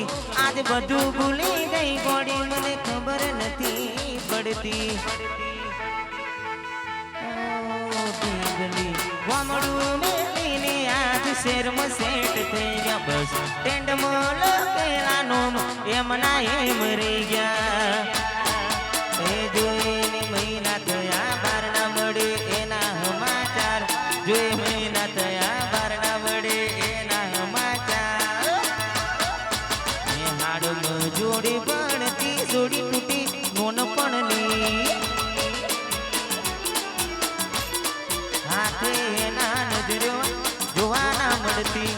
ભૂલી આજ બધું ભૂલી ગઈ ગોડી મને ખબર નથી પડતી વામડું મેલીને આજ શેરમાં સેટ થઈ ગયા બસ ટેન્ડમાં લખેલાનો એમના એમ રહી ગયા એ જોઈને મહિના થયા બાર ના મળે એના સમાચાર જોઈ મહિના થયા બાર ના મળે એના સમાચાર હાડમાં જોડી પડતી જોડી તૂટી નોન પણ હાથે એના નજરો જોવા ના મળતી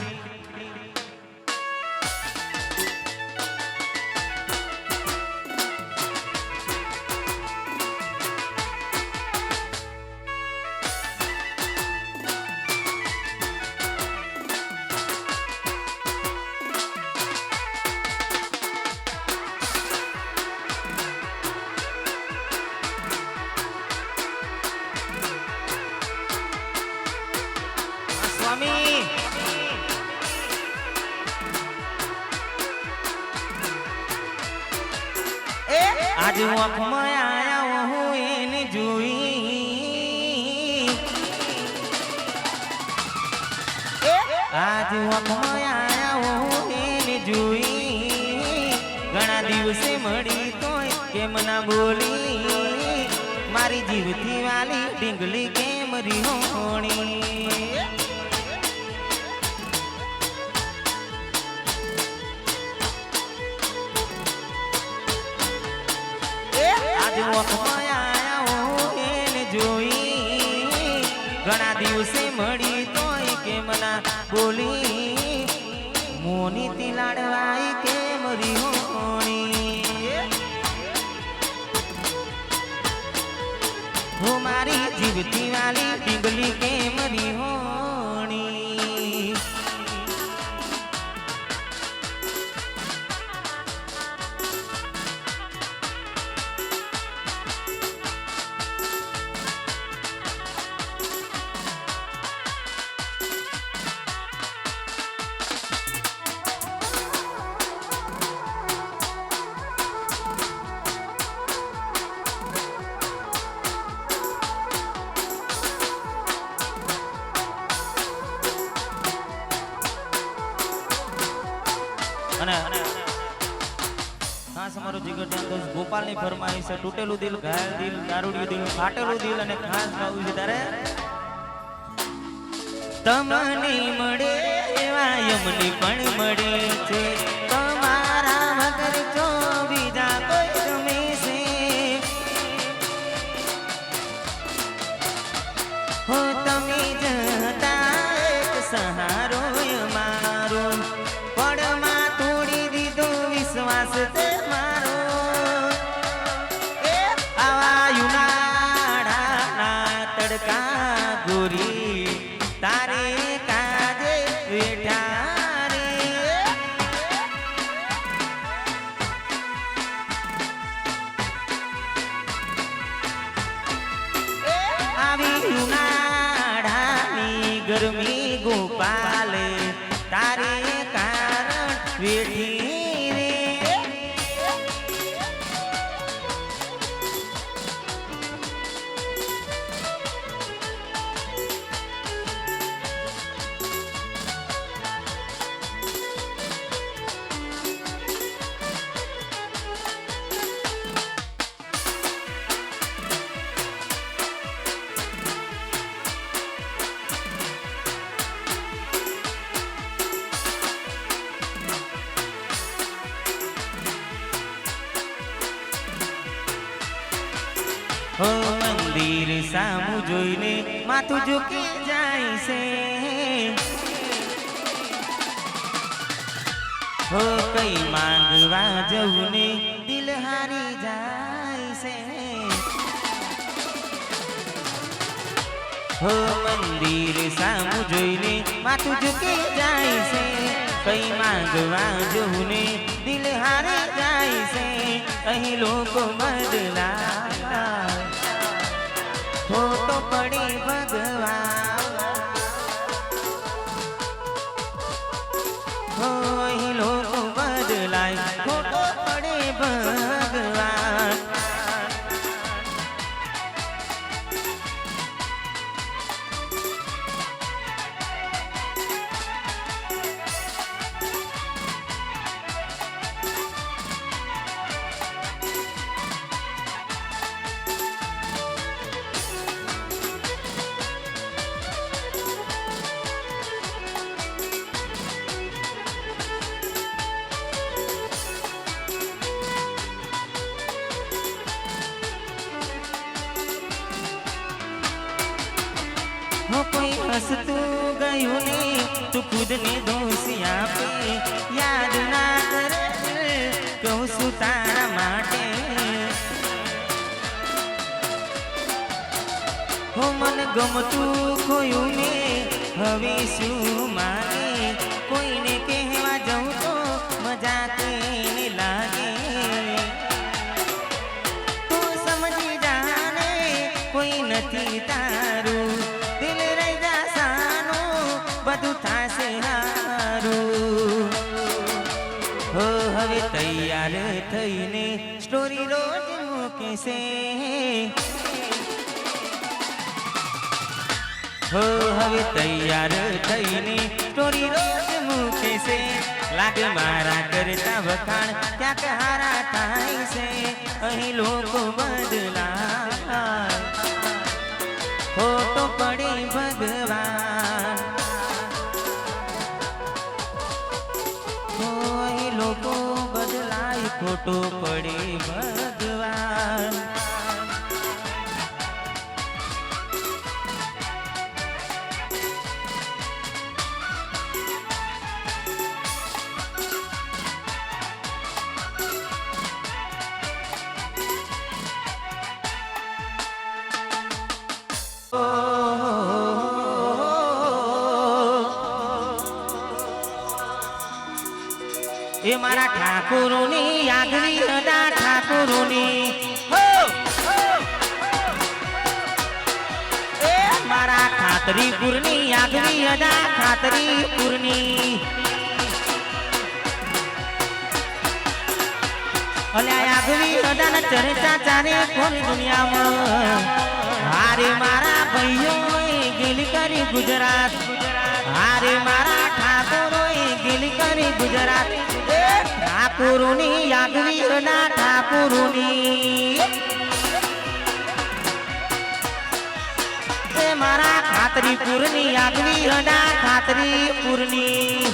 आज आँखમાં आया હું એને જોઈ आज आँखમાં आया હું એને જોઈ ઘણા દિવસે મળી તોય કેમ ના બોલી મારી જીવથી વાલી ડીંગલી કેમ રીહોણી ઘણા દિવસે મળી તોય કેમ ના બોલી મોની થી લાડવાઈ કેમ રીહોણી હું મારી જીવતી વાલી ડીંગલી કેમ રીહોણી खास हमारो जिगर जान दोस्त गोपाल ની ફરમાઈશ છે તૂટેલું દિલ ઘાયલ દિલ દારૂડિયું દિલ ફાટેલું દિલ અને ખાસ ગાવું છે તારે તમને મળે એવા યમને પણ મળે છે તમારા વગર જો બીજા કોઈ ગમે છે હો તમે જતા એક સહારો મારો પડમાં તોડી દીધો વિશ્વાસ તે મારો આવા યુનાળાના તડકા ગોરી તારે કાજે બેઠા રે આવી યુનાળાની ગરમી ગોપાલે તારે કારણ વેઠી हो मंदिर सामू जोईने माथुं झुकी जाय छे हो कई मांगवा जवुं ने दिल हारी जाय छे हो मंदिर सामू जोईने माथुं झुकी जाय छे कई मांगवा जवुं ने दिल हारी जाय छे अहीं लोको बदलाता हो तो पड़ी भगवान हो अहीं लोको बदला હસતું ગયું ને તું ખુદને દોષી આપે યાદ ના કરે કહું છું તારા માટે હો મન ગમતું ખોયું ને હવે શું માગે કોઈને કહેવા જવું તો મજા તેને લાગે તું સમજી જાને કોઈ નથી તારું દિલ રહી જાસાનું બધું થાશે હારું હો હવે તૈયાર થઈને સ્ટોરી રોજ મૂકે છે હો હવે તૈયાર થઈને સ્ટોરી રોજ મૂકે છે લાગે મારા કરતા વખાણ ક્યાંક હારા થાય છે અહીં લોકો બદલાય ખોટો પડે ભગવાન હો અહીં લોકો બદલાય ખોટો પડે ભગવાન એ મારા ઠાકોરોની આગવી અદા ઠાકોરોની હો એ મારા ખાતરીપુરની આગવી અદા ખાતરીપુરની અલ્યા આગવી અદાના ચર્ચા ચારે કોણ દુનિયામાં હારે મારા ભાઈઓએ ગેલી કરી ગુજરાત હારે મારા ઠાકોરોએ ગેલી કરી ગુજરાત ઠાકોરોની આગવી અદા ઠાકોરોની એ મારા ખાતરીપુરની આગવી અદા ખાતરીપુરની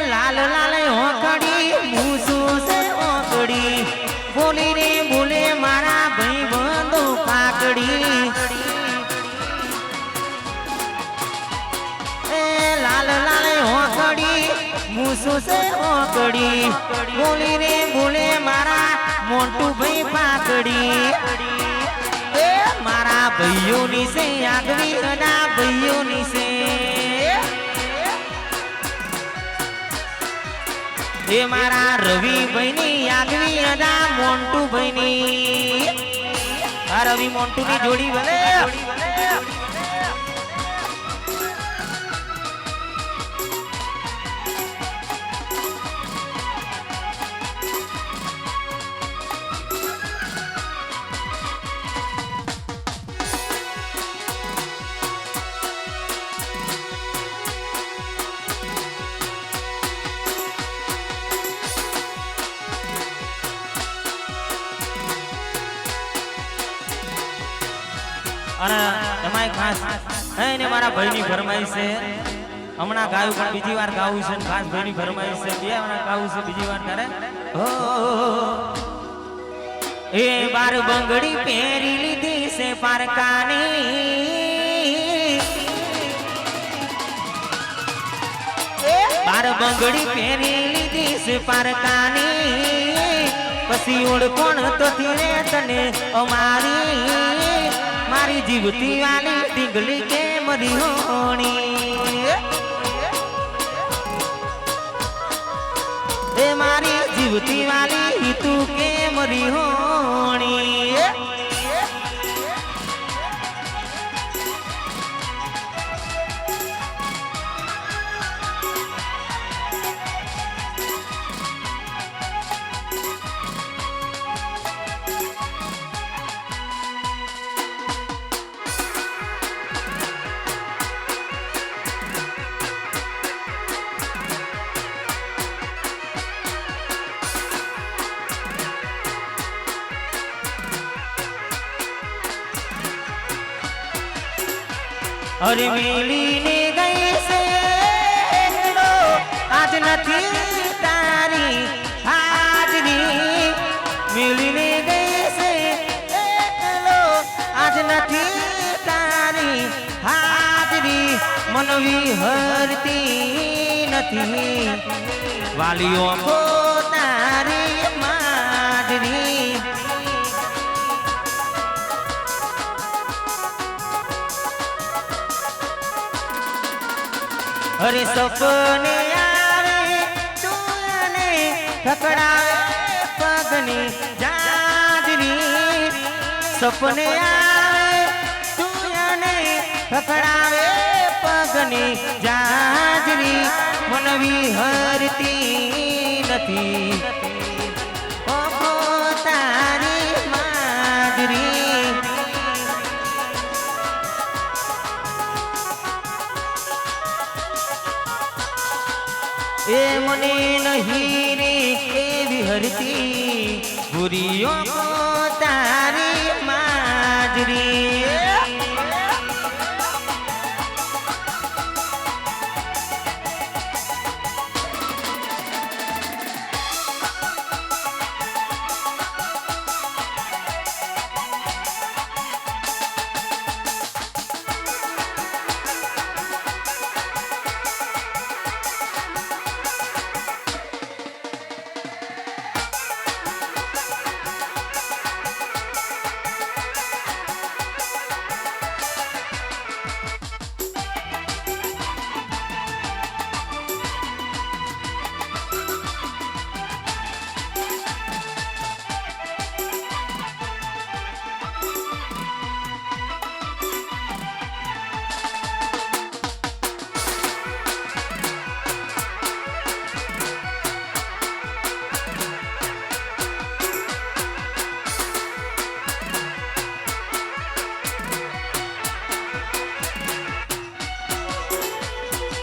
લાલ લાલ ઓકડી મૂસુ સે ઓકડી બોલી રે બોલે મારા ભાઈ બંધો કાકડી એ લાલ લાલ ઓકડી મૂસુ સે ઓકડી બોલી રે બોલે મારા મોટું ભાઈ પાકડી એ મારા ભાઈઓની સે આગવી અદા ભાઈઓની સે એ મારા રવિભાઈની આગવી અદા મોન્ટુભાઈની આ રવિ મોન્ટુની જોડી બને અને એમાંય ખાસ એને મારા ભાઈની ફરમાઈશ છે હમણાં ગાયું પણ બીજી વાર ગાવું છે ખાસ ભાઈની ફરમાઈશ છે બે હમણાં ગાવું છે બીજી વાર તારે હો એ બાર બંગડી પહેરી લીધી છે પારકાની બાર બંગડી પહેરી લીધી છે પારકાની પછી ઓળખોણ તો થઈને તને અમારી મારી જીવતી વાલી ટીંગલી કે મરી હોણી એ મારી જીવતી વાલી તું કે મરી હોણી અરે મેલીને ગઈ છે આજ નથી તારી હાજરી મેલીને ગઈ છે આજ નથી તારી હાજરી મન વિહરતી નથી વાલીઓ તારી માજરી અરે સપને આવે તુને પકડાવે પગની જાજરી સપને આવે તુને પકડાવે પગની જાજરી મન વિહરતી નથી ઓ તારી માજરી એ મને નહીં રે એવી હરતી ભૂરીઓ તારી માજરી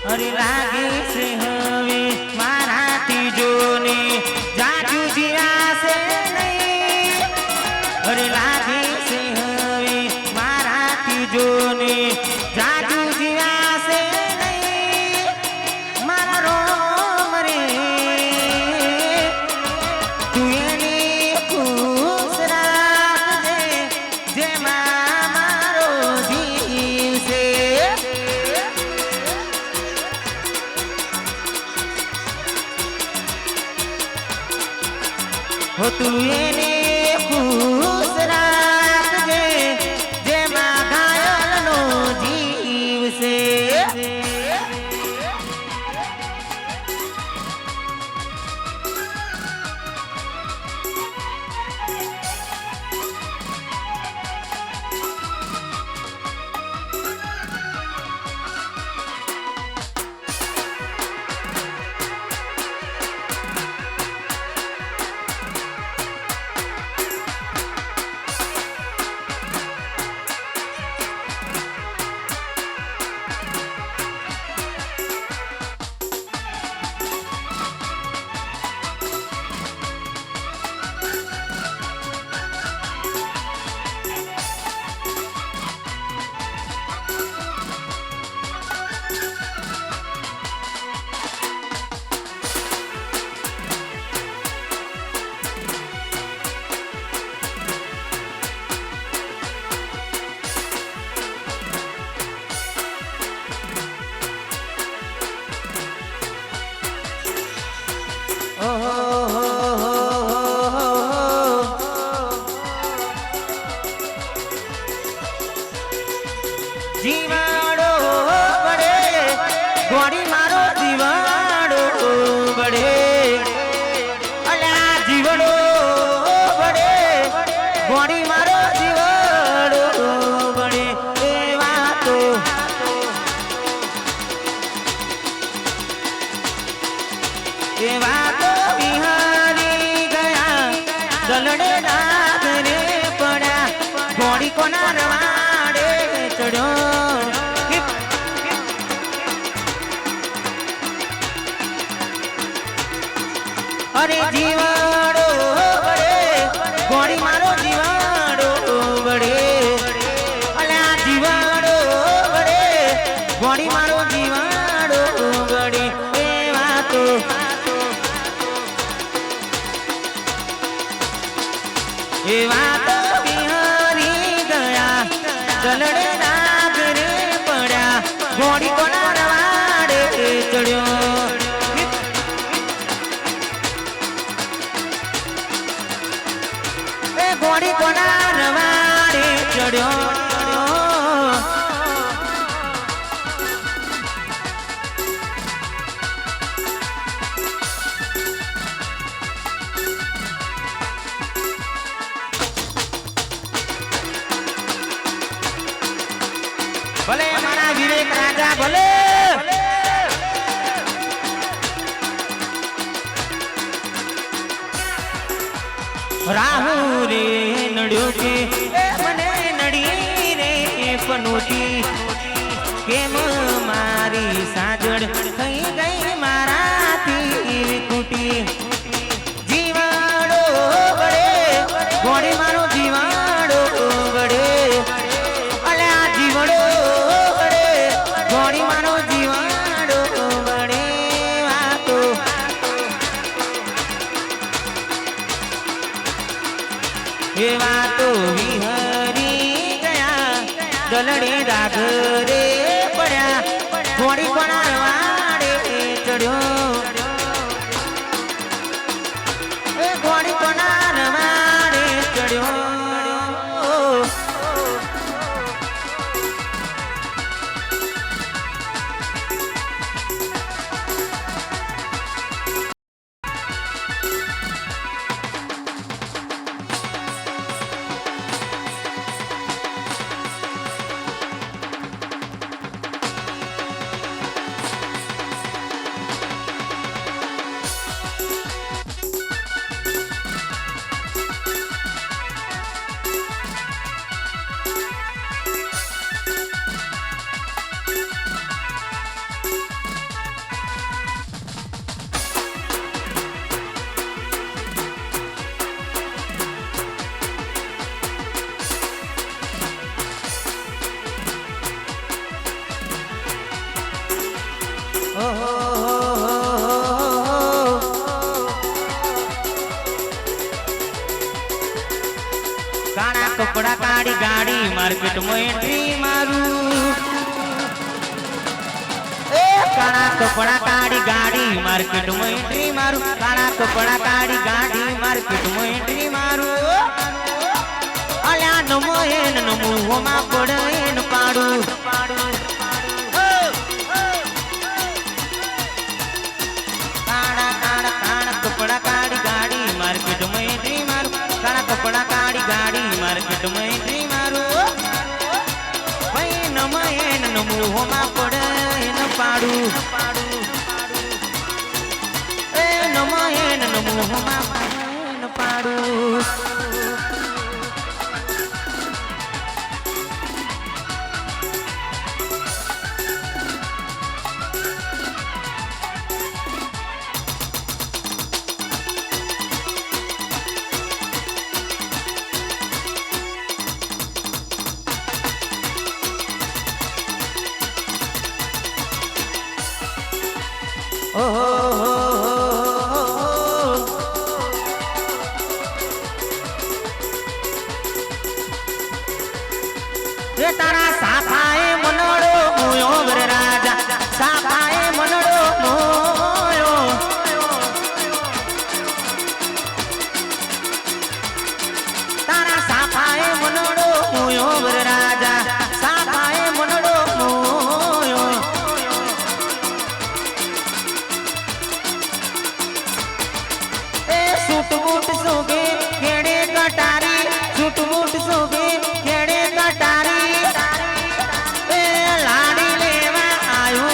અરે લાગે છે હવે મારાથી જોને જાજુ જીવાશે નહીં અરે લાગે છે હવે મારાથી જોને જાજુ જીવાશે નહીં મારા રોમ રે તું એની ખુશ રાખજે જેમાં મારો જીવ છે હો તું એને ખુશ રાખજે જેમાં ઘાયલનો જીવ છે જીવાડો બડે ગોળી મારો જીવાડો બડે અલ્યા જીવડો બડે ગોળી મારો જીવાડો બડે એવા તો વિહારી ગયા ગલડે નાગ રે પડ્યા ગોળી કોના રવાડે ચડ્યો અરે જીવાડો બડે ગોળી મારો જીવાડો બડે અલ્યા જીવાડો બડે રાજા ભલે રાહુ રે નડ્યો કે મને નડી રે પનોતી કેમ મારી સાજડ થઈ ગઈ મારાથી વિકુટી જીવાડો ગળે ઘોડી મારો જીવાડો ગળે અલે આ જીવડો ગળે ઘોડી મારો જીવાડો ગળે વાતો એ વાતો વિહરી ગયા દલડે રાગ રે પડ્યા ઘોડી પણ વાડે ચડ્યો એ ઘોડી પણ વાડે ચડ્યો કાણા કપડા કાઢી ગાડી માર્કેટમાં એન્ટ્રી મારું એ કાણા કપડા કાઢી ગાડી માર્કેટમાં એન્ટ્રી મારું કાણા કપડા કાઢી ગાડી માર્કેટમાં એન્ટ્રી મારું અલ્યા નમો એન નમો હોમાં પડે એન પાડું કપડા કાઢી ગાડી માર્કેટમાં એન્ટ્રી મારું કાણા કપડા કાઢી ગાડી માર્કેટમાં એન્ટ્રી મારું ભાઈ નમયન નમો હોમાં પડે એન પાડું એ નમયન નમો હોમાં પડે એન પાડું તારા સાફાએ મનડો મોયો વર રાજા સાફાએ મનડો મોયો તારા સાફાએ મનડો મોયો વર રાજા સાફાએ મનડો મોયો એ સૂટ બૂટ સોગે કેડે કટારી સૂટ બૂટ સોગે કેડે કટારી લાડી લેવા આયો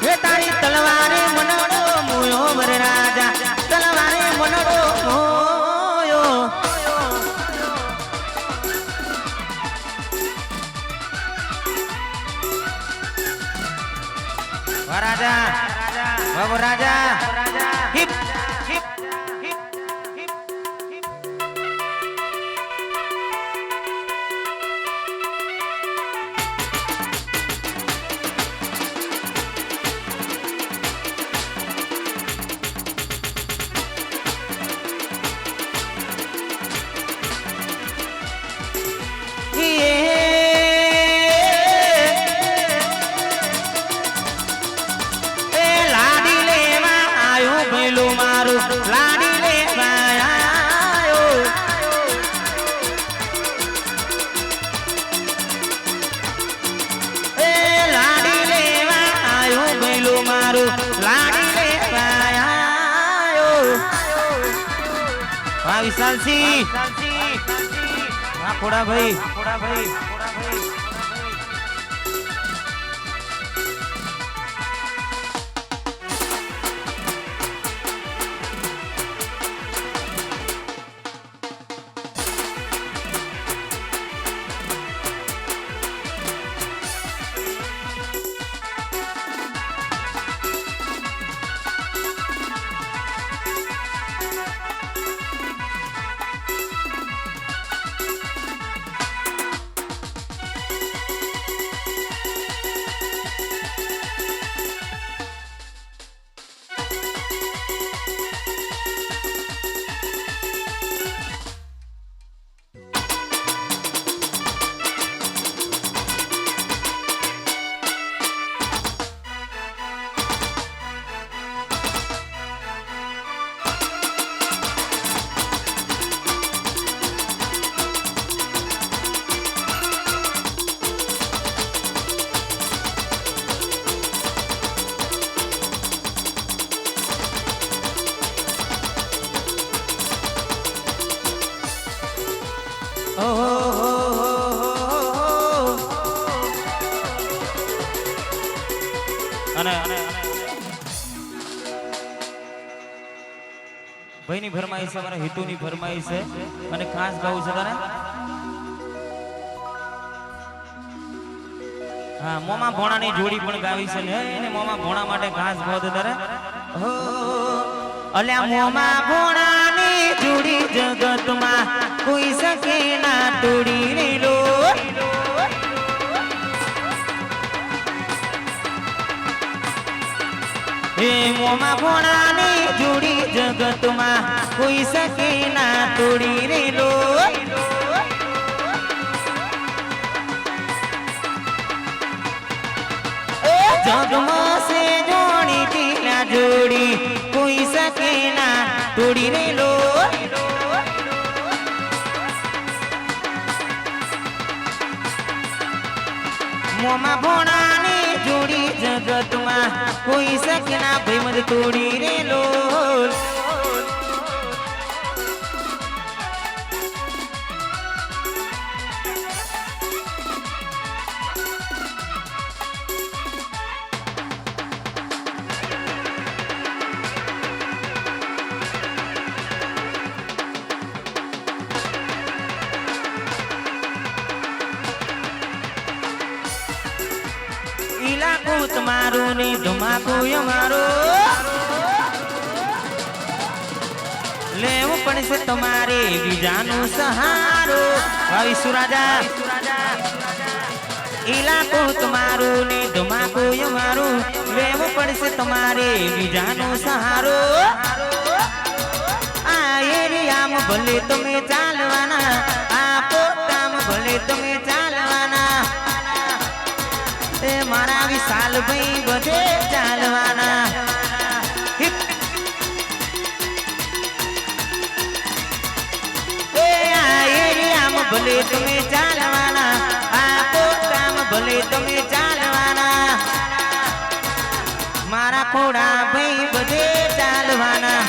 એ તારી તલવારે મનડો મોયો વર રાજા તલવારે મનડો મોયો રાજા બાબુ રાજા હિપ હિપ લાડી લેવા આયો ભઈલો વાહ વિશાલસિંહ, વાહ ખોડાભાઈ. ભાઈની ફરમાઈશ છે, મારા હિતુની ફરમાઈશ છે અને ખાસ ગાવું છે તારે. હા, મોમા ભોણાની જોડી પણ ગાવી છે ને એને મોમા ભોણા માટે ખાસ ગાવ છે તારે. હો અલ્યા મોમા ભોણાની જોડી જગતમાં કોઈ શકે ના તોડી રે લો. હે મોમા ભોણાની જોડી જગતમાં કોઈ શકે ના તોડી રે લો. જગમાં સે જોડી ટીલા જોડી કોઈ શકે ના તોડી રે લો. મોમા ભોણાની જોડી જગતમાં કોઈ શકે ના ભાઈ મત તોડી રે લો. ઇલાકો તમારો ને ધમાકો અમારો લેવું પડશે તમારે બીજાનો સહારો. આવી સુરાજા ઇલાકો તમારો ને ધમાકો અમારો લેવું પડશે તમારે બીજાનો સહારો. આ એરિયામાં ભલે તમે ચાલવાના, આ પોતામાં ભલે તમે ચાલવાના, મારા વિશાલ ભાઈ બધે ચાલવાના. આ એરિયામાં ભલે તમે ચાલવાના, આ પોતામાં ભલે તમે ચાલવાના, મારા ખોડા ભાઈ બધે ચાલવાના,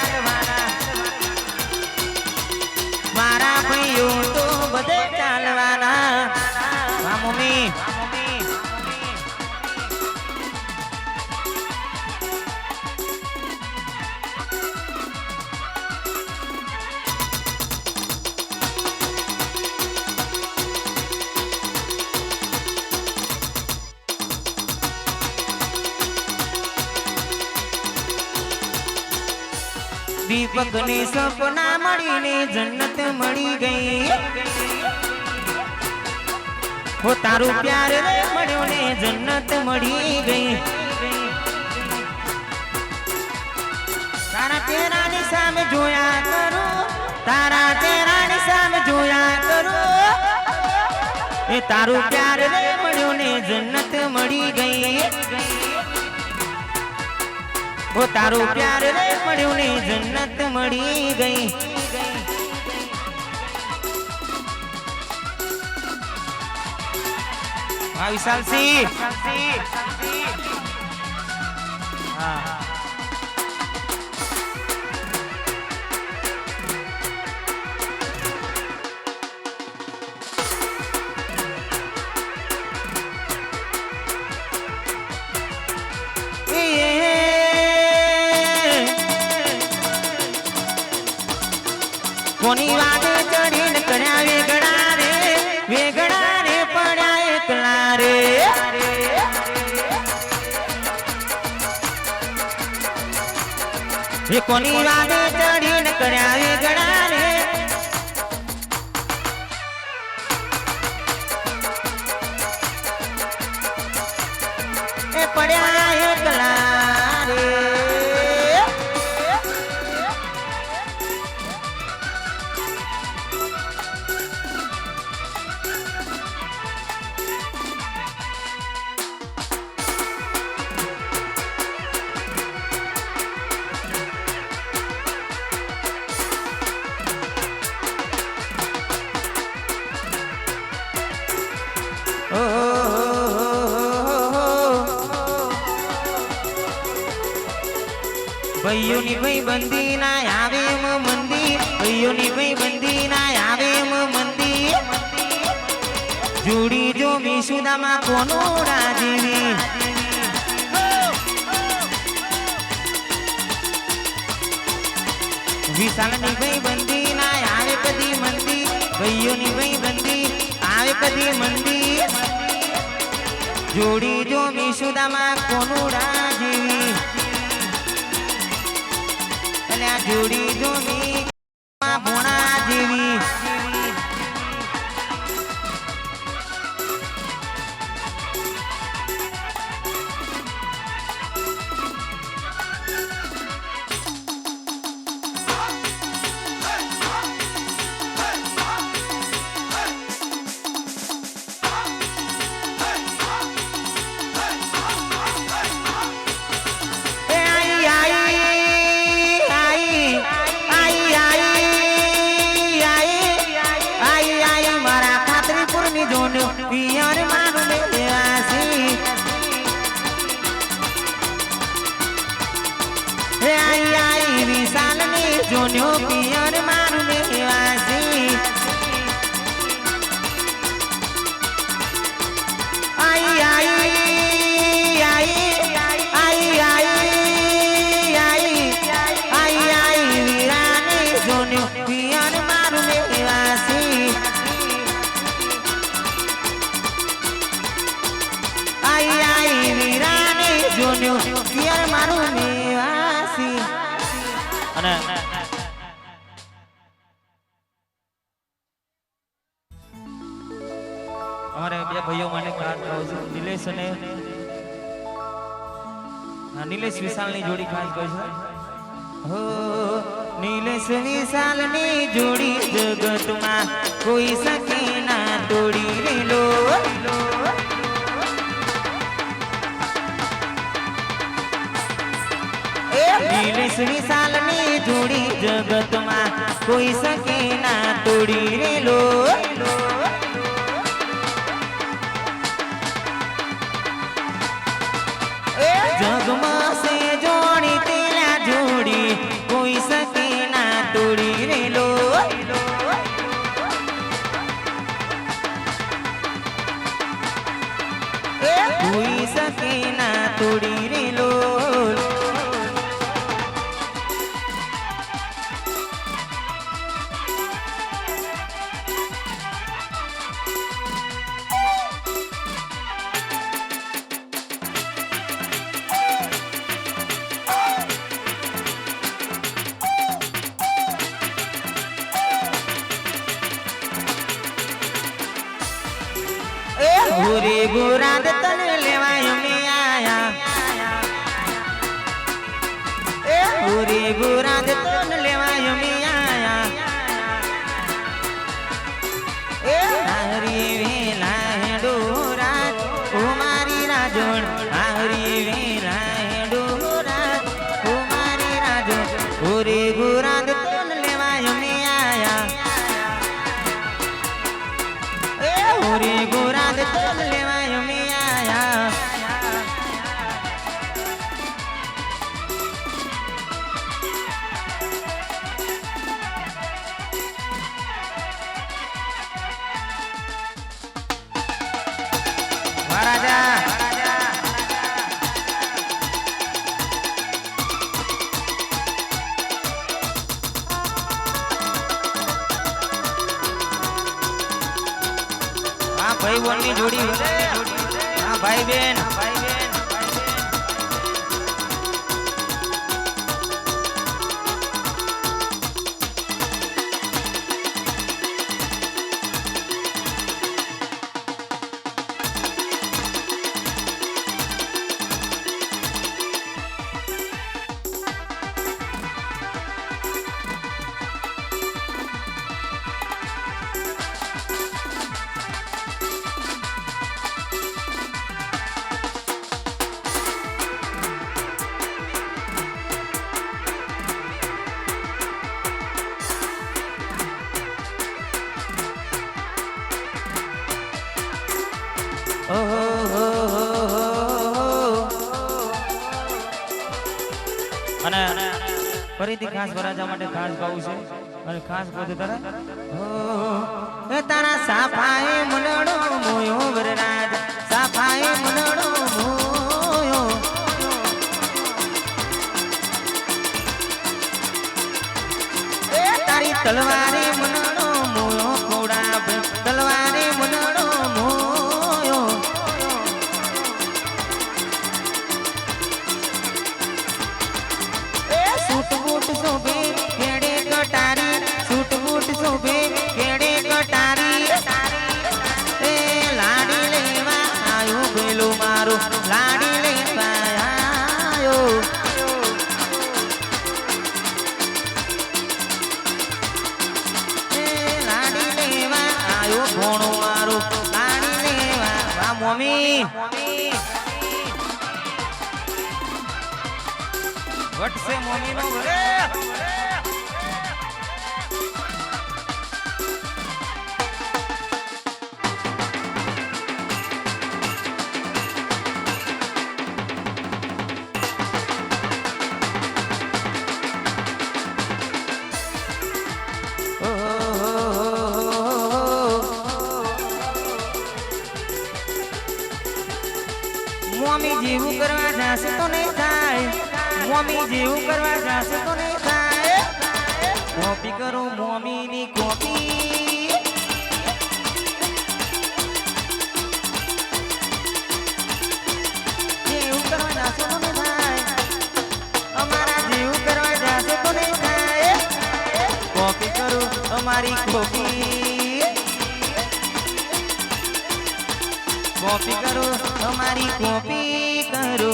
મારા ભાઈઓ તો બધે ચાલવાના. હા મમ્મી, દીપક ને સપના મળીને જન્નત મળી ગઈ. હો તારું પ્યાર રે મળ્યો ને જન્નત મળી ગઈ. તારા ચહેરાની સામે જોયા કરો, તારા ચહેરાની સામે જોયા કરો, એ તારું પ્યાર રે મળ્યો ને જન્નત મળી ગઈ. ઓ તારું પ્યાર રે મળ્યું ને જન્નત મળી ગઈ. હા વિશાલસિંહ, એ કોની વાદે ચડીને કર્યા વેગડા રે એ પડ્યા એકલા રે ભાઈઓની ભાઈ બંદી ના આવે મંદિર ભાઈઓની ભાઈ બંદી ના આવે મંદિર જોડી જો મીસુદામાં કોનો રાજીવી વિશાલની ભાઈ બંદી ના આવે કદી મંદિર ભાઈઓની ભાઈ બંદી આવે કદી મંદિર જોડી જો મીસુદામાં કોનો રાજીવી જોડી જોની ભોણા જેવી પિયર મારું દેવાસી હે આઈ આઈ વિશાલ ને જોન્યો પિયર મારું દેવાસી આઈ આઈ આઈ આઈ આઈ આઈ આઈ વીરાને જોન્યો પિયર મારું દેવાસી જોન્યો પિયર મારું નિવાસી અને અમારે બે ભાઈઓ માટે ખાસ કહું છું નિલેશ અને નિલેશ વિશાલની જોડી ખાસ કહું છું હો નિલેશ વિશાલની જોડી જગતમાં કોઈ શકે ના તોડી રેલો નિલેશ વિશાલની જોડી જગતમાં કોઈ શકે ના તોડી રેલો જગમાં સે જોડી તેલા જોડી કોઈ શકે ના તોડી રેલો કોઈ શકે ના તોડી રેલો गोरे गोरा दे तन लेवायो में आया गोरे गोरा दे तन लेवायो में आया हरी वेला है डोरा कुमारी राजोड़ हरी वेला है डोरा कुमारी राजोड़ गोरे गोरा दे तन लेवायो में आया गोरे गोरा दे तन लेवायो में आया महाराजा भाई बोलनी जोड़ी हाँ भाई बहन અને ફરીથી ખાસ વરાજા માટે ખાસ ગાવું છે અને ખાસ પોતે તારા એ તારા સાફાએ મનડો મોયો વરરાજ સાફાએ મનડો મોયો એ તારી તલવારે મનડો મોયો ખોડા તલવારે મનડો મોયો એ સૂટ બૂટ શોભે કેડે કટારી સૂટ બૂટ શોભે કેડે કટારી એ લાડી લેવા આયો પેલો મારો લાડી લેવા આયો એ લાડી લેવા આયો ભોણો મારો લાડી લેવા વા મમ્મી વટસે મમ્મી નો ઘરે મમ્મી જેવું કરવા જાશે તો નહીં થાય મમ્મી જેવું કરવા જાશે તો નહીં થાય કોપી કરો મમ્મીની કોપી જેવું કરવા જાશે તો નહીં થાય અમારા જેવું કરવા જાશે તો નહીં થાય કોપી કરો અમારી કોપી કોપી કરો અમારી કોપી કરો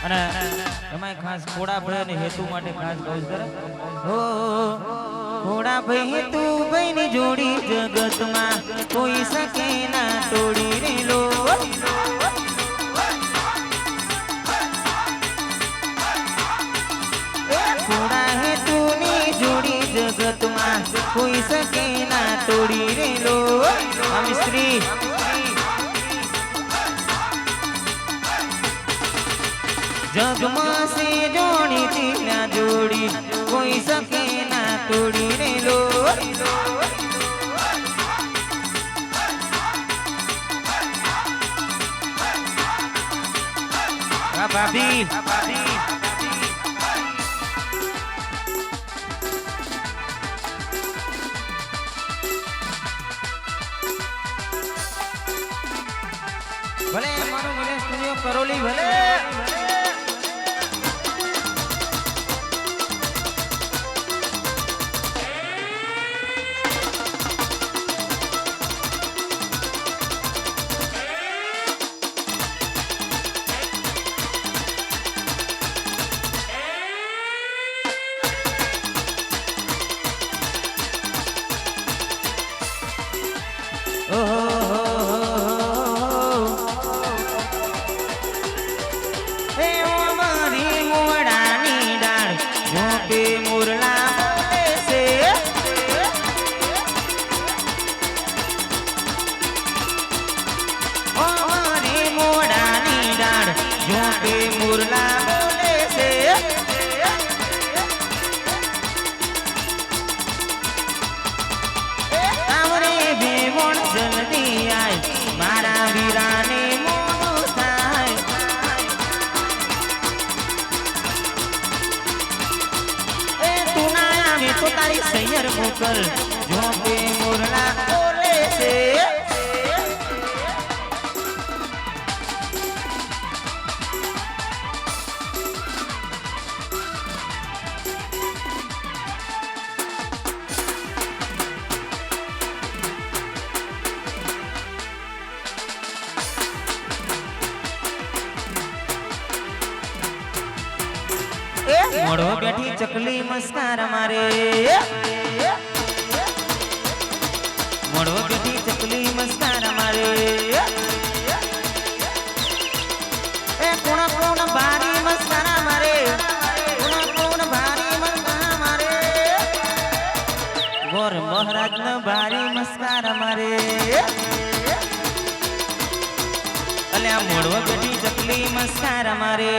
અને એમાં ખાસ ખોડા ભાઈ અને હેતુ માટે ખાસ કહું કરે હો ખોડા ભાઈ હેતુ ભાઈ ની જોડી જગતમાં કોઈ શકે ના તોડી રે લો ખોડા હેતુ ની જોડી જગતમાં કોઈ શકે ના તોડી રે લો મિસ્ત્રી જગમાં સે જોડી તીના જોડી કોઈ સકે ના તોડી રે લો ભાભી ભલે મારું ભલે સ્ટુડિયો કરોલી ભલે જલ્દી આય મારા વીરાને મોડું થાય તારી સૈયર મોકલ જો કે મોરલા બોલે છે મોડો બેઠી ચકલી મસ્કાર મારે મોડો બેઠી ચકલી મસ્કાર મારે એ કોણ કોણ ભારી મસ્કાર મારે કોણ કોણ ભારી મસ્કાર મારે ગોર મહારાજ ન ભારી મસ્કાર મારે અલ્યા મોડો બેઠી ચકલી મસ્કાર મારે